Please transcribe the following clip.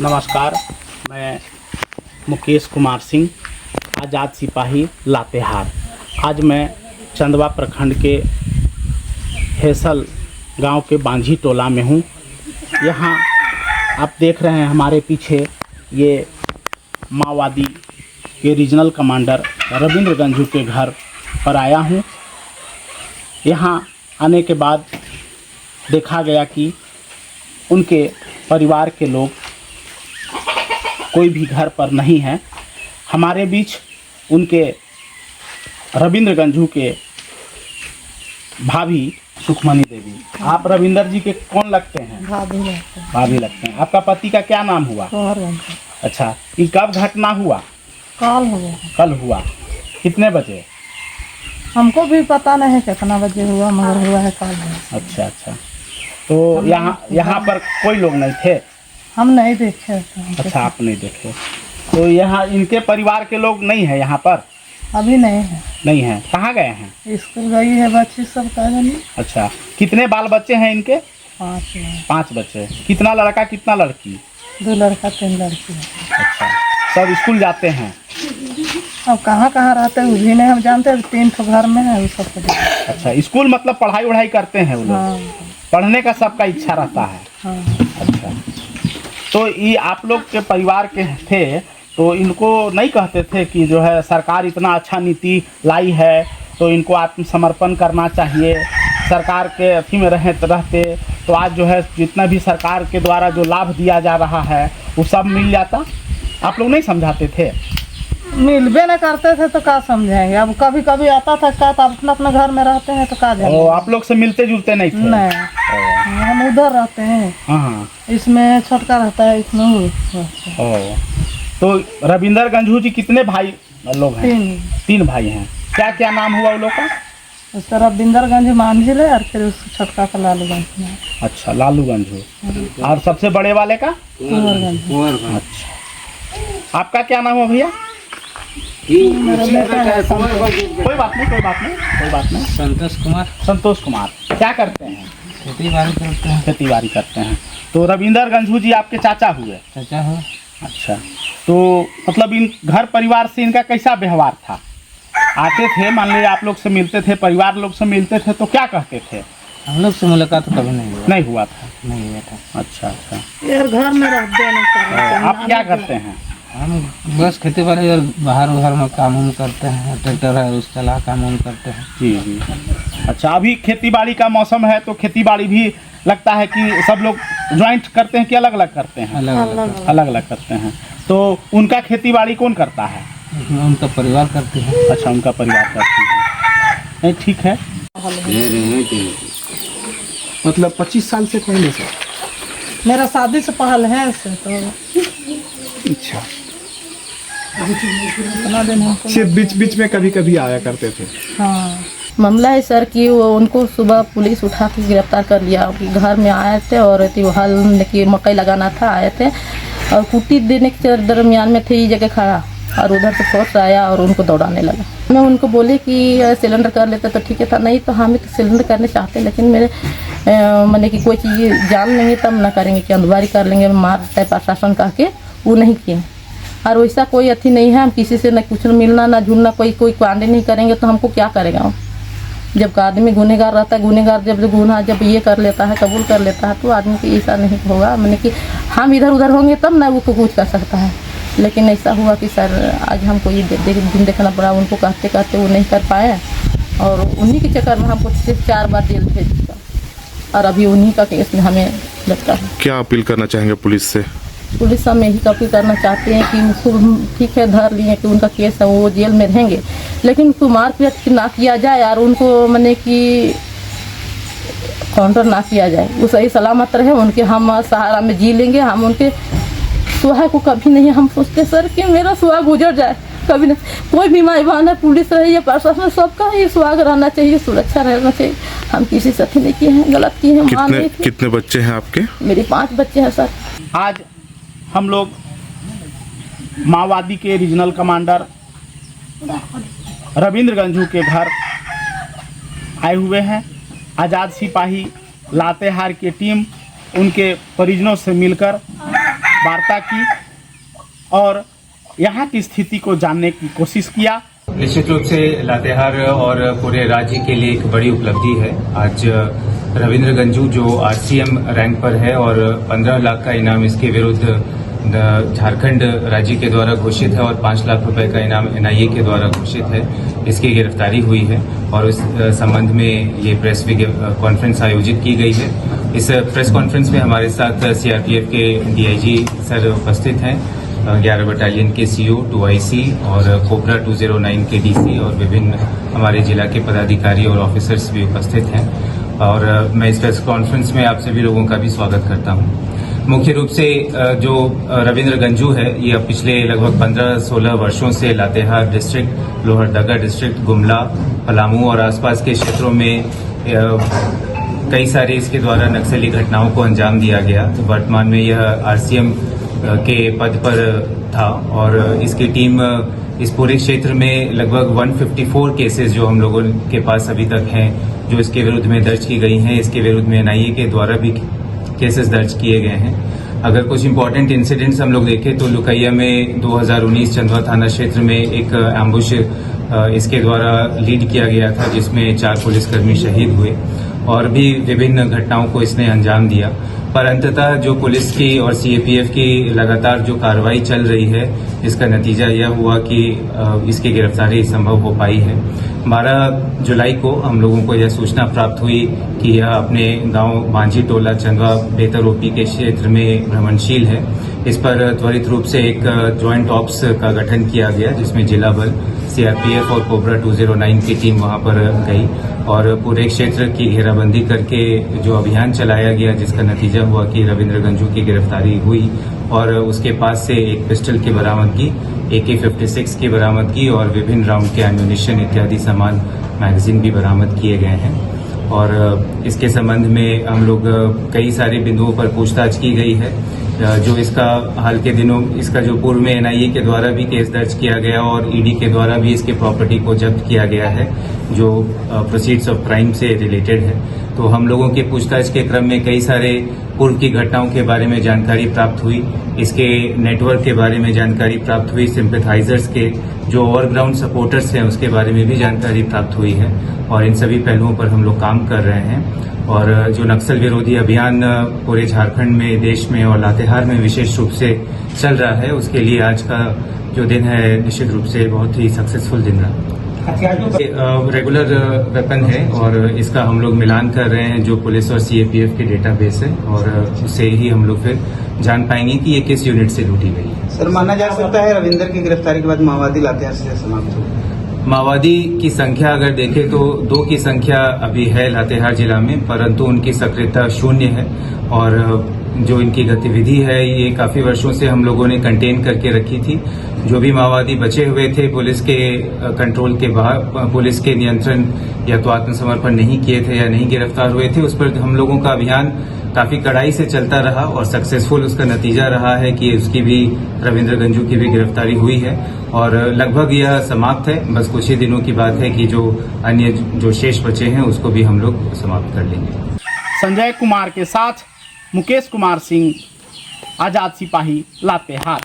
नमस्कार, मैं मुकेश कुमार सिंह, आज़ाद सिपाही लातेहार। आज मैं चंदवा प्रखंड के हेसल गांव के बांझी टोला में हूं। यहां आप देख रहे हैं हमारे पीछे ये माओवादी के रीजनल कमांडर रविंद्र गंझू के घर पर आया हूं। यहां आने के बाद देखा गया कि उनके परिवार के लोग कोई भी घर पर नहीं है। हमारे बीच उनके रविंद्र गंझू के भाभी सुखमनी देवी। आप रविंद्र जी के कौन लगते हैं? भाभी लगते हैं। आपका पति का क्या नाम हुआ? अच्छा, ये कब घटना हुआ? कल हुआ। कितने बजे? हमको भी पता नहीं है कितना बजे हुआ, मगर हुआ है कल। अच्छा, तो यहाँ पर कोई लोग नहीं थे? हम नहीं देखे। अच्छा, आप नहीं देखे। तो यहाँ इनके परिवार के लोग नहीं है यहाँ पर? अभी नहीं है। नहीं है। कहाँ गए हैं? स्कूल गई है बच्ची सब का नहीं। अच्छा, कितने बाल बच्चे हैं इनके? 5 बच्चे। कितना लड़का कितना लड़की? 2 लड़का 3 लड़की है। अच्छा, सब स्कूल जाते हैं? अब कहाँ रहते हैं वो भी नहीं हम जानते। 3 ठो घर में है वो सब। अच्छा, स्कूल मतलब पढ़ाई वढ़ाई करते हैं वो लोग? हाँ। पढ़ने का सबका इच्छा रहता है। हाँ। अच्छा, तो ये आप लोग के परिवार के थे तो इनको नहीं कहते थे कि जो है सरकार इतना अच्छा नीति लाई है तो इनको आत्मसमर्पण करना चाहिए, सरकार के अथी में रहते तो आज जो है जितना भी सरकार के द्वारा जो लाभ दिया जा रहा है वो सब मिल जाता? आप लोग नहीं समझाते थे? मिलबे न करते थे तो क्या समझेंगे। अब कभी कभी आता था क्या, तो अपना अपना घर में रहते हैं तो क्या जाएंगे। आप लोग से मिलते जुलते नहीं थे? नहीं, हम उधर रहते हैं। हाँ, इसमें छोटका रहता है, इसमें वो रहता है। तो रविंद्र गंझू जी कितने भाई लोग हैं? 3 भाई हैं। क्या क्या नाम हुआ उन लोग का? उसका रविंद्र गंज मांझिल है और फिर उसका छोटका का लालू गंज है। अच्छा, लालू गंझू। और सबसे बड़े वाले का? कुंवर। अच्छा, आपका क्या नाम है भैया? कोई बात नहीं। संतोष कुमार। क्या करते हैं? खेती बाड़ी करते हैं। तो रविंद्र गंझू जी आपके चाचा हुए? अच्छा, तो मतलब इन घर परिवार से इनका कैसा व्यवहार था? आते थे, मान लीजिए आप लोग से मिलते थे, परिवार लोग से मिलते थे तो क्या कहते थे? हम लोग से मुलाकात तो कभी नहीं हुआ था। अच्छा। यार घर में रहते नहीं। आप क्या करते हैं? हम बस खेती बाड़ी और बाहर में काम करते हैं। ट्रैक्टर है उसका ला काम करते हैं। जी। अच्छा, अभी खेती बाड़ी का मौसम है तो खेती बाड़ी भी लगता है कि सब लोग ज्वाइंट करते हैं कि अलग अलग करते हैं? अलग करते हैं। तो उनका खेती बाड़ी कौन करता है? उनका परिवार करते हैं। अच्छा, उनका परिवार करती है। नहीं, ठीक है। मतलब 25 साल से पहले से? मेरा शादी से पहले है ऐसे तो। अच्छा, इतना दिन हमको सिर्फ बीच में कभी आया करते थे? हाँ। मामला है सर कि वो उनको सुबह पुलिस उठा के गिरफ्तार कर लिया कि घर में आए थे और त्योहार की मकई लगाना था, आए थे और कुट्टी देने के दरमियान में थे ये जगह खड़ा और उधर से फोर्स आया और उनको दौड़ाने लगा। मैं उनको बोली कि सिलेंडर कर लेते तो ठीक है था, नहीं तो हम तो सिलेंडर करने चाहते लेकिन मेरे मैंने कि कोई चीज़ जान लेंगे तब ना करेंगे कि अंधवारी कर लेंगे, मार देता है प्रशासन कह के वो नहीं किए। और वैसा कोई अथी नहीं है, हम किसी से न कुछ मिलना ना जुड़ना, कोई कांडे नहीं करेंगे तो हमको क्या करेगा। जब आदमी गुनहगार रहता है, गुनहगार जब ये कर लेता है, कबूल कर लेता है तो आदमी को ऐसा नहीं होगा। मैंने कि हम इधर उधर होंगे तब ना वो कुछ कर सकता है। लेकिन ऐसा हुआ कि सर आज हमको ये दिन देखना पड़ा। उनको कहते वो नहीं कर पाए और उन्हीं के चक्कर में हमको 4 बार जेल भेज दिया और अभी उन्हीं का केस में हमें लगता है। क्या अपील करना चाहेंगे पुलिस से? पुलिस से हम यही अपील करना चाहते हैं कि उसको ठीक है धर लिए कि उनका केस है, वो जेल में रहेंगे लेकिन उनको मारपीट ना किया जाए और उनको मैंने कि काउंटर ना किया जाए। वो सही सलामत रहे, उनके हम सहारा में जी लेंगे। हम उनके सुहाग को कभी नहीं हम सोचते सर कि मेरा सुहाग गुजर जाए, कभी नहीं। कोई भी माई बहन है, पुलिस रहे या प्रशासन, सबका ये सुहाग रहना चाहिए, सुरक्षा रहना चाहिए। हम किसी से नहीं किए हैं, गलत किए हैं। कितने बच्चे हैं आपके? मेरे 5 बच्चे हैं सर। आज हम लोग माओवादी के रीजनल कमांडर रविंद्र गंझू के घर आए हुए हैं। आज़ाद सिपाही लातेहार की टीम उनके परिजनों से मिलकर वार्ता की और यहाँ की स्थिति को जानने की कोशिश किया। निश्चित रूप से लातेहार और पूरे राज्य के लिए एक बड़ी उपलब्धि है। आज रविंद्र गंजू जो आरसीएम रैंक पर है और 15 लाख का इनाम इसके विरुद्ध झारखंड राज्य के द्वारा घोषित है और 5 लाख रुपए का इनाम एनआईए के द्वारा घोषित है, इसकी गिरफ्तारी हुई है और उस संबंध में ये प्रेस कॉन्फ्रेंस आयोजित की गई है। इस प्रेस कॉन्फ्रेंस में हमारे साथ सीआरपीएफ के डीआईजी सर उपस्थित हैं, 11 बटालियन के सीओ 2IC और कोबरा 209 के डीसी और विभिन्न हमारे जिला के पदाधिकारी और ऑफिसर्स भी उपस्थित हैं और मैं इस प्रेस कॉन्फ्रेंस में आप सभी लोगों का भी स्वागत करता हूं। मुख्य रूप से जो रविंद्र गंजू है, ये अब पिछले लगभग 15-16 वर्षों से लातेहार डिस्ट्रिक्ट, लोहरदगा डिस्ट्रिक्ट, गुमला, पलामू और आसपास के क्षेत्रों में कई सारे इसके द्वारा नक्सली घटनाओं को अंजाम दिया गया। वर्तमान में यह आरसीएम के पद पर था और इसकी टीम इस पूरे क्षेत्र में लगभग 154 केसेस जो हम लोगों के पास अभी तक हैं, जो इसके विरुद्ध में दर्ज की गई हैं, इसके विरुद्ध में एनआईए के द्वारा भी केसेस दर्ज किए गए हैं। अगर कुछ इंपॉर्टेंट इंसिडेंट्स हम लोग देखें तो लुकैया में 2019 चंदवा थाना क्षेत्र में एक एम्बुश इसके द्वारा लीड किया गया था, जिसमें 4 पुलिसकर्मी शहीद हुए और भी विभिन्न घटनाओं को इसने अंजाम दिया। पर अंततः जो पुलिस की और सीएपीएफ की लगातार जो कार्रवाई चल रही है, इसका नतीजा यह हुआ कि इसकी गिरफ्तारी संभव हो पाई है। 12 जुलाई को हम लोगों को यह सूचना प्राप्त हुई कि यह अपने गांव मांझी टोला चंदवा बेहतर ओपी के क्षेत्र में भ्रमणशील है। इस पर त्वरित रूप से एक ज्वाइंट ऑप्स का गठन किया गया, जिसमें जिला बल, सीआरपीएफ और कोबरा 209 की टीम वहां पर गई और पूरे क्षेत्र की घेराबंदी करके जो अभियान चलाया गया, जिसका नतीजा हुआ कि रविंद्र गंजू की गिरफ्तारी हुई और उसके पास से एक पिस्टल की बरामदगी, AK-56 की बरामदगी और विभिन्न राउंड के एम्यूनिशन इत्यादि सामान, मैगजीन भी बरामद किए गए हैं। और इसके संबंध में हम लोग कई सारे बिंदुओं पर पूछताछ की गई है। जो इसका हाल के दिनों इसका जो पूर्व में एनआईए के द्वारा भी केस दर्ज किया गया और ईडी के द्वारा भी इसके प्रॉपर्टी को जब्त किया गया है, जो प्रोसीड्स ऑफ क्राइम से रिलेटेड है। तो हम लोगों के पूछताछ के क्रम में कई सारे पूर्व की घटनाओं के बारे में जानकारी प्राप्त हुई, इसके नेटवर्क के बारे में जानकारी प्राप्त हुई, सिंपैथाइजर्स के जो ओवरग्राउंड सपोर्टर्स हैं उसके बारे में भी जानकारी प्राप्त हुई है और इन सभी पहलुओं पर हम लोग काम कर रहे हैं। और जो नक्सल विरोधी अभियान पूरे झारखंड में, देश में और लातेहार में विशेष रूप से चल रहा है, उसके लिए आज का जो दिन है निश्चित रूप से बहुत ही सक्सेसफुल दिन रहा। रेगुलर वेपन है और इसका हम लोग मिलान कर रहे हैं जो पुलिस और सीएपीएफ के डेटाबेस है और उससे ही हम लोग फिर जान पाएंगे कि ये किस यूनिट से लूटी गई है। सर, माना जा सकता है रविंदर की गिरफ्तारी के बाद माओवादी लातेहार से समाप्त हो? माओवादी की संख्या अगर देखें तो 2 की संख्या अभी है लातेहार जिला में, परंतु उनकी सक्रियता 0 है और जो इनकी गतिविधि है ये काफी वर्षों से हम लोगों ने कंटेन करके रखी थी। जो भी माओवादी बचे हुए थे पुलिस के कंट्रोल के बाहर, पुलिस के नियंत्रण या तो आत्मसमर्पण नहीं किए थे या नहीं गिरफ्तार हुए थे, उस पर हम लोगों का अभियान काफी कड़ाई से चलता रहा और सक्सेसफुल उसका नतीजा रहा है कि उसकी भी, रविंद्र गंजू की भी गिरफ्तारी हुई है और लगभग यह समाप्त है। बस कुछ ही दिनों की बात है कि जो अन्य जो शेष बचे हैं उसको भी हम लोग समाप्त कर लेंगे। संजय कुमार के साथ मुकेश कुमार सिंह, आजाद सिपाही, लातेहार।